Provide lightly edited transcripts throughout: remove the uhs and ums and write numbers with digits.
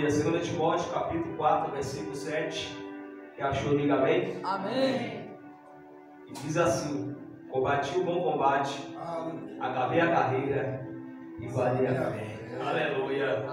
2 Timóteo, capítulo 4, versículo 7. Quem achou, diga amém. Amém. E diz assim: combati o bom combate, acabei a carreira e guardei a fé. Aleluia.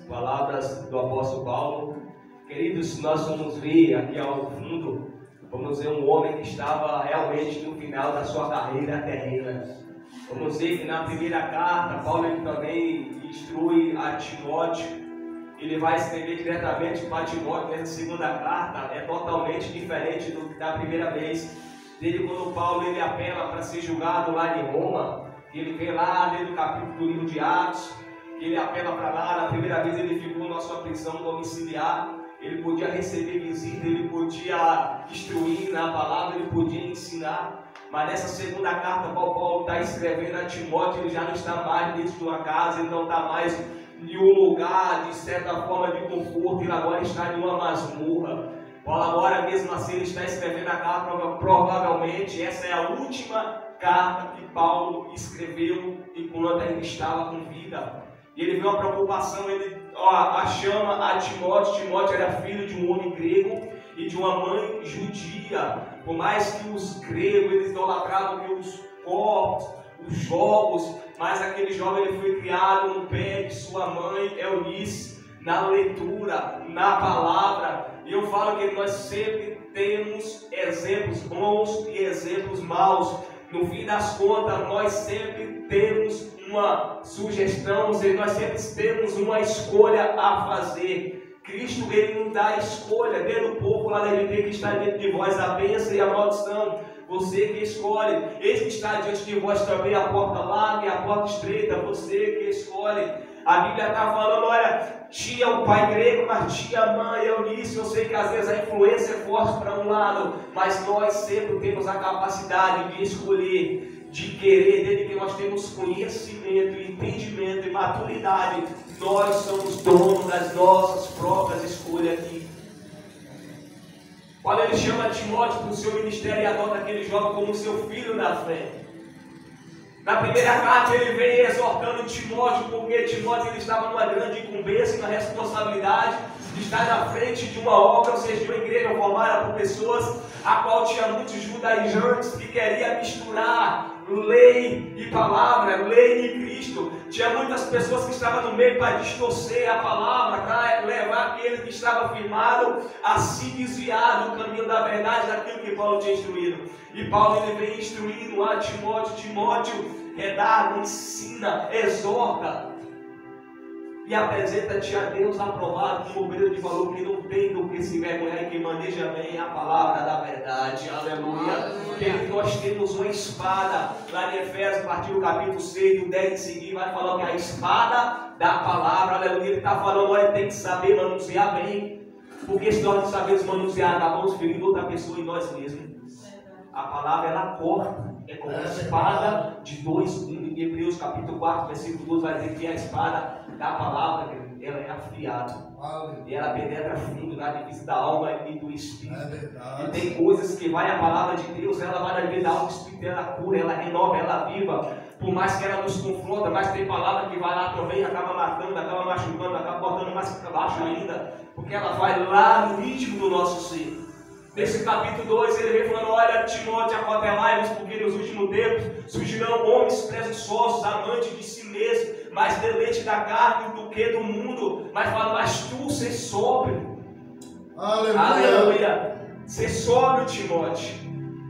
Palavras do apóstolo Paulo. Queridos, nós vamos ver aqui ao fundo, vamos ver um homem que estava realmente no final da sua carreira terrena. Vamos ver que na primeira carta, Paulo ele também instrui a Timóteo. Ele vai escrever diretamente para Timóteo. Nessa segunda carta é totalmente diferente do que da primeira vez. Desde quando Paulo ele apela para ser julgado lá em Roma, ele vem lá dentro do capítulo do livro de Atos, ele apela para lá. Na primeira vez ele ficou na sua prisão domiciliar. Ele podia receber visita, ele podia instruir na palavra, ele podia ensinar. Mas nessa segunda carta, Paulo está escrevendo a Timóteo, ele já não está mais dentro de uma casa, ele não está mais em um lugar de certa forma de conforto, ele agora está em uma masmorra. Paulo agora mesmo assim ele está escrevendo a carta, provavelmente essa é a última carta que Paulo escreveu enquanto ainda estava com vida. E ele vê uma preocupação, ele chama a Timóteo. Timóteo era filho de um homem grego e de uma mãe judia. Por mais que os gregos eles idolatravam os corpos, os jogos, mas aquele jovem ele foi criado no pé de sua mãe Eunice, na leitura, na palavra. E eu falo que nós sempre temos exemplos bons e exemplos maus. No fim das contas, nós sempre temos uma sugestão, nós sempre temos uma escolha a fazer. Cristo ele não dá escolha, dentro do povo lá deve ter que está dentro de vós a bênção e a maldição. Você que escolhe. Eis que está diante de vós também a porta larga e a porta estreita. Você que escolhe. A Bíblia está falando, olha, tinha o pai grego, mas tinha a mãe Eunice. Eu sei que às vezes a influência é forte para um lado, mas nós sempre temos a capacidade de escolher, de querer, desde que nós temos conhecimento, entendimento e maturidade. Nós somos donos das nossas próprias escolhas aqui. Quando ele chama Timóteo para o seu ministério e adota aquele jovem como seu filho da fé. Na primeira carta ele vem exortando Timóteo, porque Timóteo ele estava numa grande incumbência e na responsabilidade de estar na frente de uma obra, ou seja, de uma igreja formada por pessoas a qual tinha muitos judaizantes que queria misturar lei e palavra, lei e Cristo. Tinha muitas pessoas que estavam no meio para distorcer a palavra, para levar aquele que estava firmado a se desviar do caminho da verdade, daquilo que Paulo tinha instruído. E Paulo ele vem instruindo a Timóteo. Timóteo, redarga, ensina, exorta e apresenta-te a Deus aprovado, como obreiro de valor que não tem do que se vergonhar e que maneja bem a palavra da verdade. Aleluia. Porque nós temos uma espada lá em Efésios, a partir do capítulo 6, do 10 em seguir, vai falar que é a espada da palavra. Aleluia. Ele está falando, olha, tem que saber manusear bem, porque se nós não sabemos manusear, acabamos ferindo outra pessoa e nós mesmos. A palavra ela corta, é como uma espada de dois gumes. Em Hebreus capítulo 4, versículo 12 vai dizer que a espada da palavra ela é afiada. E ela penetra fundo na divisa da alma e do espírito. E tem coisas que vai a palavra de Deus, ela vai na vida da alma, do espírito, ela cura, ela renova, ela viva. Por mais que ela nos confronta, mas tem palavra que vai lá também, acaba matando, acaba machucando, acaba botando mais para baixo ainda, porque ela vai lá no íntimo do nosso ser. Nesse capítulo 2 ele vem falando, olha, Timóteo, acautelai-vos, porque nos últimos tempos surgirão homens presunçosos, amantes de si mesmos, mais deleite da carne do que do mundo. Mas fala, mas tu ser sóbrio. Aleluia. Aleluia. Ser sóbrio, Timóteo.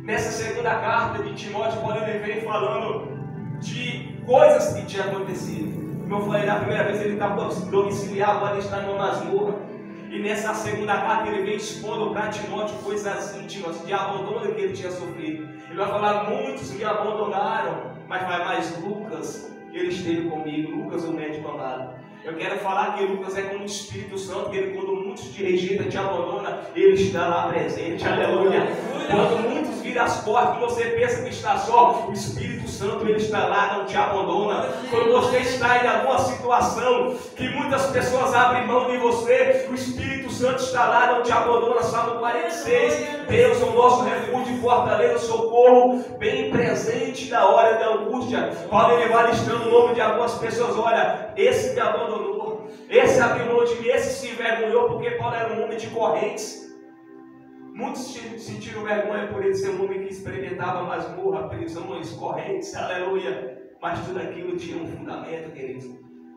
Nessa segunda carta de Timóteo, quando ele vem falando de coisas que tinham acontecido. Como eu falei, na primeira vez ele está domiciliar, agora ele está numa masmorra. E nessa segunda carta ele vem expondo para Timóteo coisas íntimas de abandono que ele tinha sofrido. Ele vai falar, muitos me abandonaram, mas vai mais Lucas, ele esteve comigo, Lucas o médico amado. Eu quero falar que Lucas é como o Espírito Santo, que ele, quando muitos te rejeitam, te abandona, ele está lá presente. Aleluia. Quando muitos viram as portas e você pensa que está só, o Espírito Santo ele está lá, não te abandona. Quando você está em alguma situação que muitas pessoas abrem mão de você, o Espírito Santo está lá, não te abandona. Salmo 46, Deus é o nosso refúgio, fortaleza, socorro, bem presente na hora da angústia. Paulo ele vai listando o nome de algumas pessoas, olha, esse me abandonou, esse abriu mão de mim, esse se envergonhou, porque Paulo era um homem de correntes. Muitos sentiram vergonha por ele ser um homem que experimentava masmorra, prisões, correntes, aleluia. Mas tudo aquilo tinha um fundamento, queridos.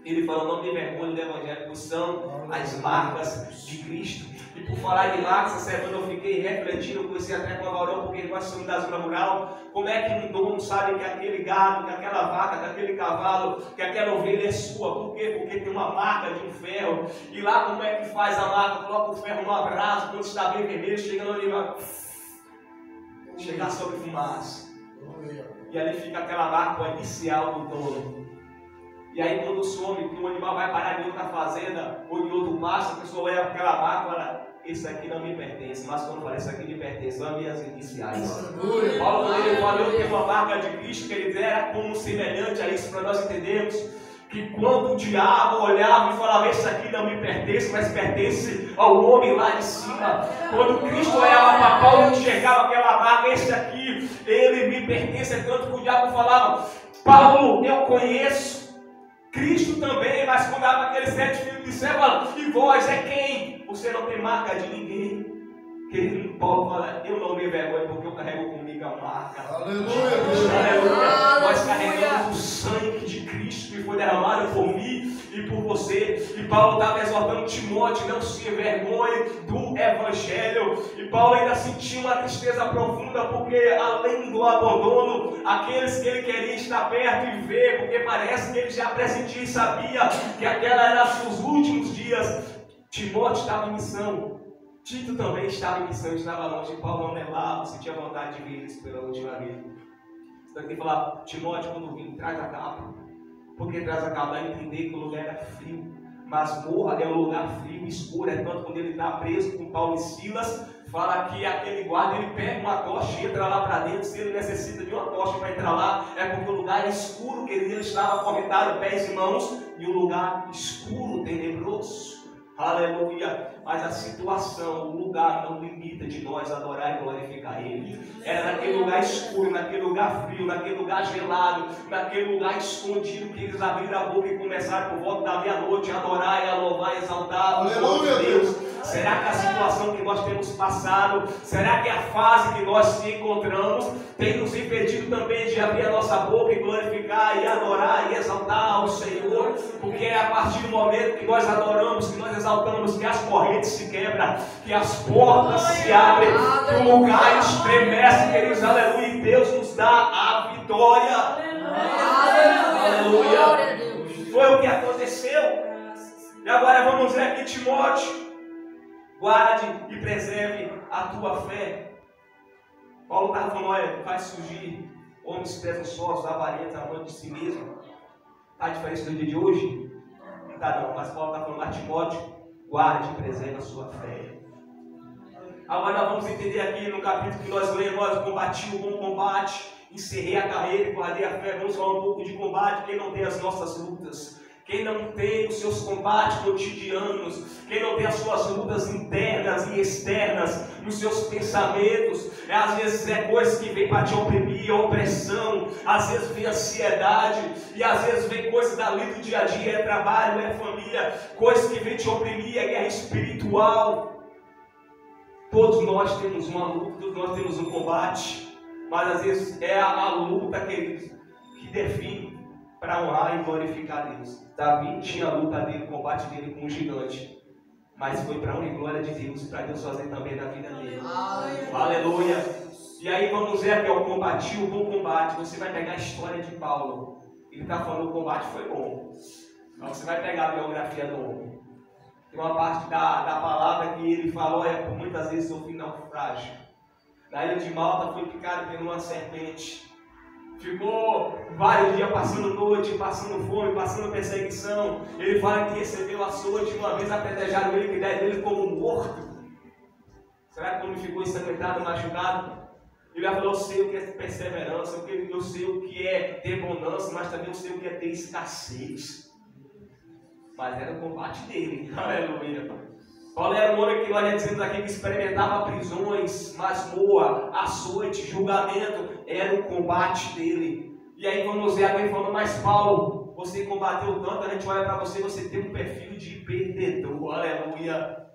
Ele falou: não me envergonhe do Evangelho, que são as marcas de Cristo. E por falar de marcas, essa semana eu fiquei refletindo, eu comecei até com a Varão, porque nós somos da zona rural. Como é que um dono sabe que aquele gado, que aquela vaca, que aquele cavalo, que aquela ovelha é sua? Por quê? Porque tem uma marca de um ferro. E lá como é que faz a marca? Coloca o ferro no abraço, quando está bem vermelho, chega no animal, chegar sobre fumaça. E ali fica aquela marca inicial do dono. E aí quando some, que o animal vai parar em outra fazenda ou em outro pasto, a pessoa olha aquela marca e fala: esse aqui não me pertence. Mas quando fala: esse aqui me pertence, são as minhas iniciais. Paulo, quando ele falou que uma marca de Cristo, que ele era como semelhante a isso, para nós entendermos que quando o diabo olhava e falava: esse aqui não me pertence, mas pertence ao homem lá de cima. Quando Cristo olhava para Paulo e enxergava aquela marca: esse aqui, ele me pertence. É tanto que o diabo falava: Paulo, eu conheço Cristo também, mas quando dava aqueles 7 filhos de Seba, e vós é quem? Você não tem marca de ninguém. Querido, Paulo fala: eu não me envergonho, porque eu carrego comigo a marca. Aleluia! Aleluia! Nós carregamos o sangue de Cristo que foi derramado por mim e por você. E Paulo estava exortando Timóteo: não se envergonhe do Evangelho. E Paulo ainda sentia uma tristeza profunda, porque além do abandono, aqueles que ele queria estar perto e ver, porque parece que ele já pressentia e sabia que aquela era os últimos dias. Timóteo estava em missão. Tito também estava em missão, estava longe. Paulo não levava, se tinha vontade de ver isso pela última vez. Você tem que falar: Timóteo, quando vir, traz a capa. Porque traz a capa, dá a entender que o lugar era frio. Masmorra é um lugar frio, escuro. É tanto quando ele está preso com Paulo e Silas, fala que aquele guarda, ele pega uma tocha e entra lá para dentro. Se ele necessita de uma tocha para entrar lá, é porque o lugar é escuro, que ele estava acorrentado, pés e mãos, e um lugar escuro, tenebroso. Aleluia. Mas a situação, o lugar não limita de nós adorar e glorificar Ele. Era naquele lugar escuro, naquele lugar frio, naquele lugar gelado, naquele lugar escondido, que eles abriram a boca e começaram por volta da meia-noite a adorar e a louvar e exaltar o nome de Deus. Será que a situação que nós temos passado, será que a fase que nós se encontramos tem nos impedido também de abrir a nossa boca e glorificar e adorar e exaltar o Senhor? Porque é a partir do momento que nós adoramos, que nós exaltamos, que as correntes se quebram, que as portas se abrem, que o lugar estremece, queridos, aleluia, e Deus nos dá a vitória. Aleluia. Foi o que aconteceu. E agora vamos ver aqui Timóteo: guarde e preserve a tua fé. Paulo estava falando: olha, faz surgir homens presunçosos, avarentos, amantes de si mesmo. Está diferente do dia de hoje? Não está não, mas Paulo está falando a Timóteo: guarde e preserve a sua fé. Agora nós vamos entender aqui no capítulo que nós lemos: nós combati o bom combate, encerrei a carreira e guardei a fé. Vamos falar um pouco de combate. Quem não tem as nossas lutas, quem não tem os seus combates cotidianos, quem não tem as suas lutas internas e externas, nos seus pensamentos, às vezes é coisas que vem para te oprimir, opressão, às vezes vem ansiedade, e às vezes vem coisas dali do dia a dia, é trabalho, é família, coisas que vem te oprimir, é guerra espiritual. Todos nós temos uma luta, todos nós temos um combate, mas às vezes é a luta, queridos, que define para honrar e glorificar Deus. Davi tinha a luta dele, o combate dele com um gigante, mas foi para a honra e glória de Deus, para Deus fazer também na vida dele. Aleluia. E aí vamos ver aqui: o combati o bom combate. Você vai pegar a história de Paulo, ele está falando: o combate foi bom. Então você vai pegar a biografia do homem. Tem uma parte da palavra que ele falou: por muitas vezes eu fui naufrágio. Na ilha de Malta foi picado por uma serpente. Ficou vários dias passando noite, passando fome, passando perseguição. Ele fala que recebeu açoite, uma vez apedrejaram ele, que deram ele como morto. Será que quando ficou ensanguentado, machucado? Ele falou: eu sei o que é perseverança, eu sei o que é ter bonança, mas também eu sei o que é ter escassez. Mas era o combate dele. Aleluia. Paulo era um homem que nós já dizemos aqui que experimentava prisões, masmorra, açoite, julgamento. Era o combate dele. E aí vamos ver alguém falando, mas Paulo, você combateu tanto, a gente olha para você, você tem um perfil de perdedor, aleluia.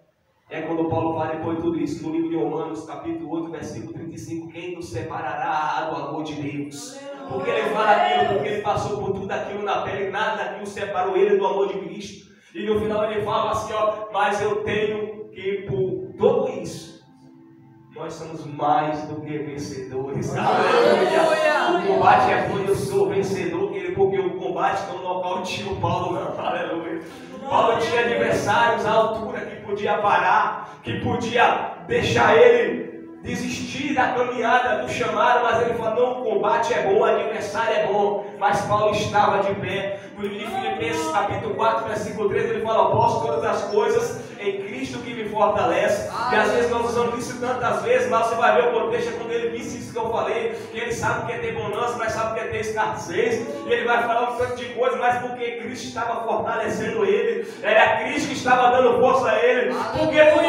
É quando Paulo fala depois de tudo isso, no livro de Romanos, capítulo 8, versículo 35, quem nos separará do amor de Deus? Porque ele fala aquilo, porque ele passou por tudo aquilo na pele, nada daquilo separou ele do amor de Cristo. E no final ele fala assim, ó, mas eu tenho que por tudo isso, nós somos mais do que vencedores. Aleluia! O combate é quando eu sou vencedor, porque o combate não nocauteou Paulo, não. Aleluia! Paulo tinha adversários à altura que podia parar, que podia deixar ele desistir da caminhada, do chamado, mas ele falou, não, o combate é bom, o adversário é bom, mas Paulo estava de pé. No livro de Filipenses, capítulo 4, versículo 13, ele fala, posso todas as coisas em Cristo que me fortalece. E às vezes nós usamos isso tantas vezes, mas você vai ver o contexto quando ele disse isso que eu falei, que ele sabe o que é ter bonança, mas sabe o que é ter escassez, e ele vai falar um tanto de coisa, mas porque Cristo estava fortalecendo ele, era Cristo que estava dando força a ele, porque tu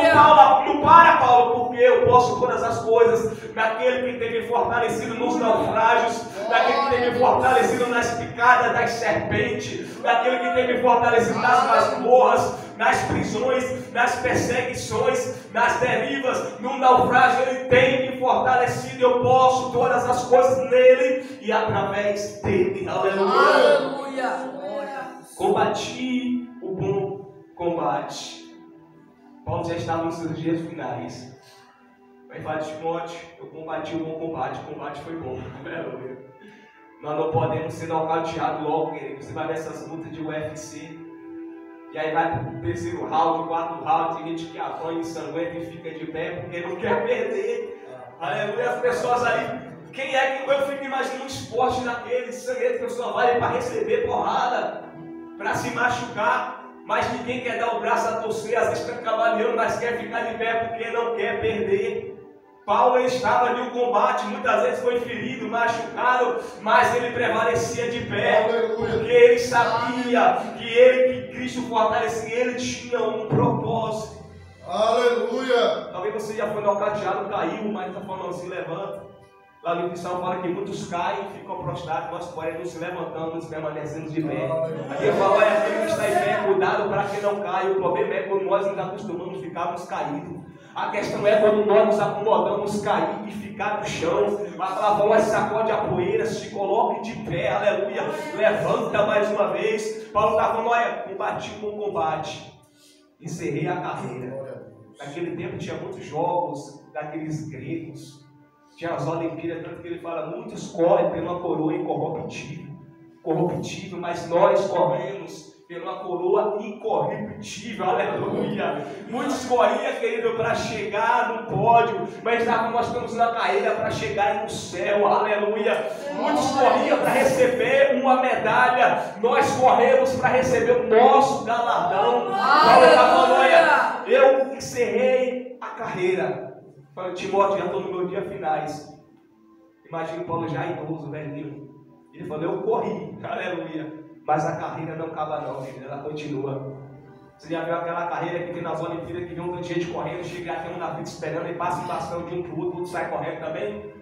não para, Paulo, porque eu posso todas as coisas naquele que tem me fortalecido nos naufrágios, naquele que tem me fortalecido nas picadas das serpentes, naquele que tem me fortalecido nas masmorras, nas prisões, nas perseguições, nas derivas, no naufrágio. Ele tem me fortalecido. Eu posso todas as coisas nele e através dele. Aleluia! Combati o bom combate. Paulo já estava nos seus dias finais. Vai falar de Timóteo, eu combati o bom combate. O combate foi bom. Aleluia! Nós não podemos ser nocauteados logo, querido. Você vai ver essas lutas de UFC. E aí vai para o terceiro round, quarto round, tem gente que apanha, ensanguenta e fica de pé porque não quer perder. Aleluia, as pessoas ali, quem é que eu fico imaginando um esporte daquele, sanguento, a pessoa vai para receber porrada, para se machucar, mas ninguém quer dar o braço a torcer, às vezes está cavaleando, mas quer ficar de pé porque não quer perder. Paulo estava no combate, muitas vezes foi ferido, machucado, mas ele prevalecia de pé, porque ele sabia que Cristo fortalecia, ele tinha um propósito. Aleluia! Talvez você já foi nocauteado, caiu, mas está falando assim, levanta. Lá no Cristão fala que muitos caem, ficam prostrados, nós porém nos levantamos, permanecemos de pé. Aqui eu falo, olha, aquele que está em pé, cuidado para que não caia. O problema é quando nós nos acostumamos a ficarmos caídos. A questão é quando nós nos acomodamos, cair e ficar no chão. A palavra sacode a poeira, se coloque de pé, aleluia. Levanta mais uma vez. Paulo está falando, olha, combati com combate. Encerrei a carreira. Naquele tempo tinha muitos jogos daqueles gregos. Tinha as Olimpíadas, tanto que ele fala, muitos correm pela coroa incorruptível, mas nós corremos pela coroa incorruptível, aleluia. Muitos corriam, querido, para chegar no pódio, mas nós estamos na carreira para chegar no céu, aleluia. Muitos corriam para receber uma medalha, nós corremos para receber o nosso galardão. Paulo está falando, olha, eu encerrei a carreira. Falei, Timóteo, já estou no meu dia finais. Imagina o Paulo já idoso, velhinho. Ele falou, eu corri, aleluia. Mas a carreira não acaba não, filho, ela continua. Você já viu aquela carreira que tem nas Olimpíadas, que vê um monte de gente correndo, chega aqui um na frente esperando e passa o bastão de um para o outro, sai correndo também?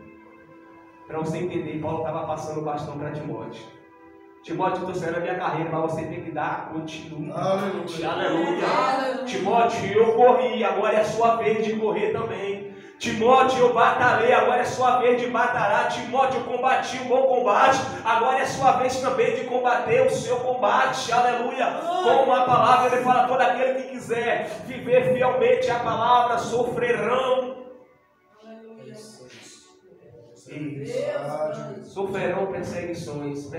Para você entender, Paulo estava passando o bastão para Timóteo. Timóteo, estou saindo a minha carreira, mas você tem que dar continuidade. Aleluia. Timóteo, eu corri, agora é a sua vez de correr também. Timóteo, eu batalhei, agora é sua vez de batalhar. Timóteo, eu combati o bom combate, agora é sua vez também de combater o seu combate, aleluia. Como a palavra, ele fala, todo aquele que quiser viver fielmente a palavra, sofrerão. Sofrerão perseguições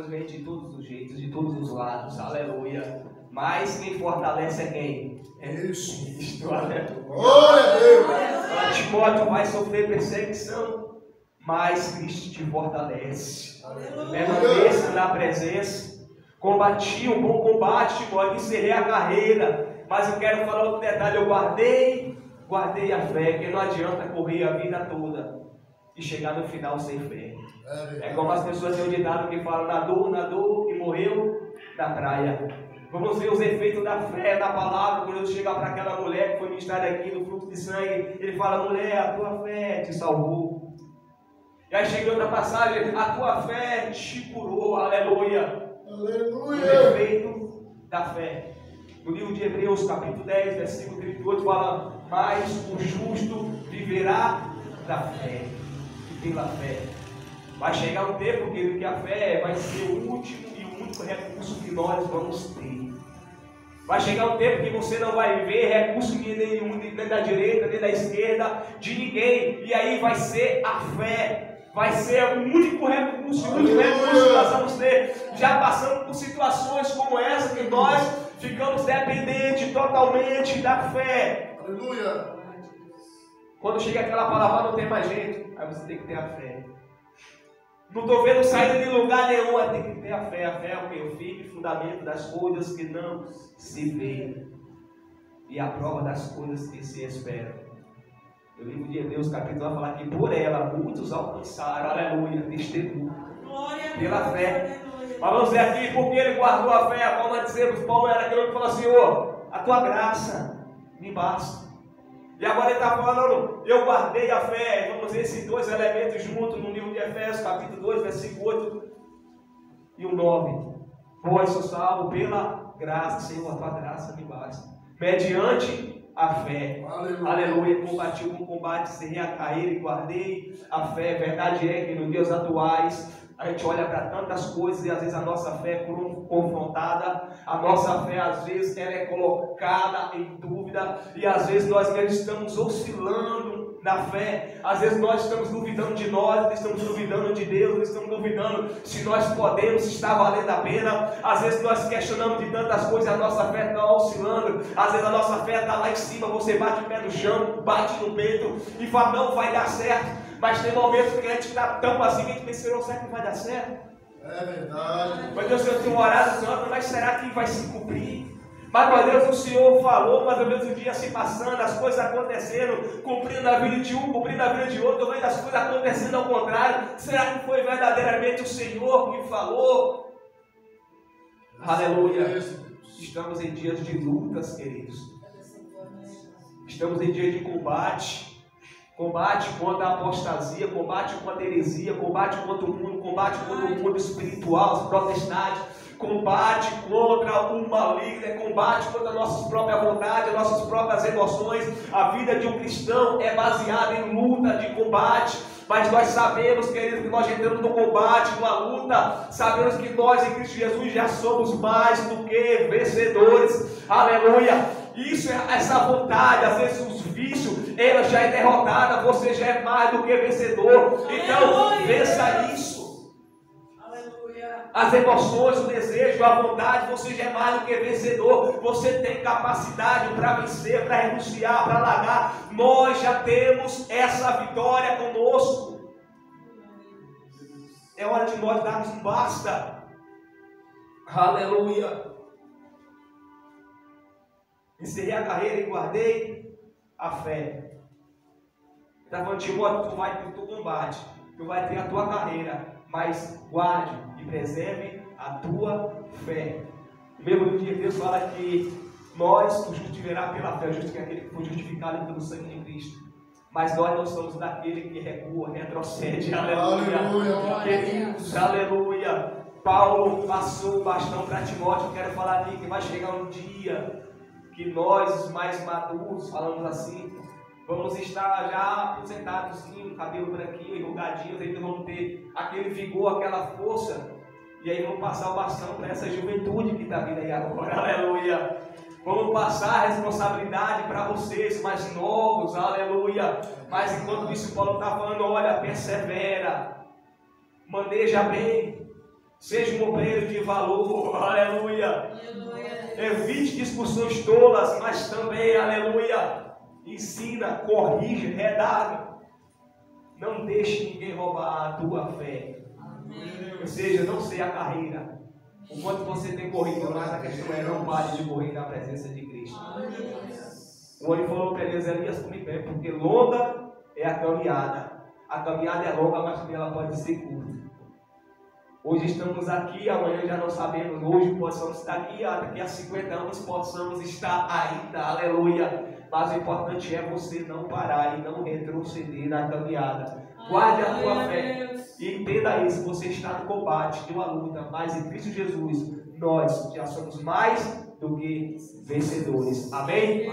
vêm de todos os jeitos, de todos os lados, aleluia. Mas quem fortalece é quem? É Cristo, aleluia. Glória a Deus. Timóteo vai sofrer perseguição, mas Cristo te fortalece. Permaneça na presença. Combati um bom combate, Timóteo, encerrei a carreira. Mas eu quero falar outro detalhe, eu guardei a fé, que não adianta correr a vida toda e chegar no final sem fé. É como as pessoas têm um ditado que falam, nadou e morreu na praia. Vamos ver os efeitos da fé, da palavra, quando Deus chega para aquela mulher que foi ministrada aqui no fluxo de sangue, ele fala, mulher, a tua fé te salvou. E aí chega outra passagem, a tua fé te curou, aleluia. Aleluia. O efeito da fé. No livro de Hebreus, capítulo 10, versículo 38, fala: mas o justo viverá da fé, e pela fé. Vai chegar um tempo, querido, que a fé vai ser o último e o único recurso que nós vamos ter. Vai chegar um tempo que você não vai ver recurso nenhum, nem da direita, nem da esquerda, de ninguém. E aí vai ser a fé. Vai ser o único recurso, o único recurso que nós vamos ter. Já passando por situações como essa, que nós ficamos dependentes totalmente da fé. Aleluia. Quando chega aquela palavra, não tem mais jeito. Aí você tem que ter a fé. Não estou vendo saída de lugar nenhum. Aí tem que ter a fé. A fé é o que? O firme fundamento das coisas que não se veem. E a prova das coisas que se esperam. O livro de Hebreus, capítulo 1, vai falar que por ela muitos alcançaram, aleluia, testemunho, pela fé. Mas vamos ver aqui, porque ele guardou a fé, a forma de dizer, Paulo era aquele que falou: Senhor, a tua graça me basta. E agora ele está falando, eu guardei a fé. Vamos ver esses dois elementos juntos no livro de Efésios, capítulo 2, versículo 8 e o 9. Pois sou salvo pela graça, Senhor, a tua graça me basta. Mediante a fé, aleluia. Combati o bom combate, cerrei a carreira e guardei a fé. Verdade é que nos dias atuais a gente olha para tantas coisas e às vezes a nossa fé é confrontada, a nossa fé às vezes ela é colocada em dúvida, e às vezes nós estamos oscilando na fé, às vezes nós estamos duvidando de nós, estamos duvidando de Deus, estamos duvidando se nós podemos, se está valendo a pena. Às vezes nós questionamos de tantas coisas, a nossa fé está oscilando, às vezes a nossa fé está lá em cima, você bate o pé no chão, bate no peito e fala: não vai dar certo. Mas tem momentos que a gente está tão assim que a gente pensa: será que vai dar certo? É verdade. Mas Deus, eu tenho orado, Senhor, mas será que vai se cumprir? Mas, meu Deus, o Senhor falou, mas ao mesmo dia se passando, as coisas acontecendo, cumprindo a vida de um, cumprindo a vida de outro, eu vejo as coisas acontecendo ao contrário. Será que foi verdadeiramente o Senhor que falou? Aleluia. Estamos em dias de lutas, queridos. Estamos em dias de combate. Combate contra a apostasia, combate contra a heresia, combate contra o mundo, combate contra o mundo espiritual, os protestantes, combate contra o maligno, combate contra a nossa própria vontade, as nossas próprias emoções. A vida de um cristão é baseada em luta, de combate. Mas nós sabemos, queridos, que nós entramos no combate, numa luta. Sabemos que nós em Cristo Jesus já somos mais do que vencedores. Aleluia. Isso, essa vontade, às vezes os vícios, ela já é derrotada, você já é mais do que vencedor. Então, vença isso. Aleluia. As emoções, o desejo, a vontade, você já é mais do que vencedor. Você tem capacidade para vencer, para renunciar, para largar. Nós já temos essa vitória conosco. É hora de nós darmos um basta. Aleluia. Encerrei a carreira e guardei a fé. Está falando: Timóteo, tu vai ter o teu combate, tu vai ter a tua carreira, mas guarde e preserve a tua fé. O mesmo livro de Deus fala que nós nos justificará pela fé, justo que é aquele que foi justificado pelo sangue de Cristo. Mas nós não somos daquele que recua, retrocede. Aleluia. Aleluia. Queridos, aleluia. Paulo passou o bastão para Timóteo. Eu quero falar aqui que vai chegar um dia que nós, os mais maduros, falamos assim, vamos estar já aposentados, cabelo branquinho, enrugadinhos, ainda vamos ter aquele vigor, aquela força, e aí vamos passar o bastão para essa juventude que está vindo aí agora, aleluia. Vamos passar a responsabilidade para vocês mais novos, aleluia. Mas enquanto isso, Paulo está falando: olha, persevera, maneja bem, seja um obreiro de valor, aleluia. Evite discussões tolas, mas também, aleluia, ensina, corrige, redarga. Não deixe ninguém roubar a tua fé. Amém. Ou seja, não sei a carreira, o quanto você tem corrido, mas a questão é: não pare de correr na presença de Cristo. Amém. O homem falou para Elias: come bem, porque longa é a caminhada. A caminhada é longa, mas também ela pode ser curta. Hoje estamos aqui, amanhã já não sabemos. Hoje possamos estar aqui, daqui a 50 anos possamos estar ainda, aleluia. Mas o importante é você não parar e não retroceder na caminhada. Guarde a tua fé e entenda isso. Você está no combate, em uma luta, mas em Cristo Jesus nós já somos mais do que vencedores. Amém?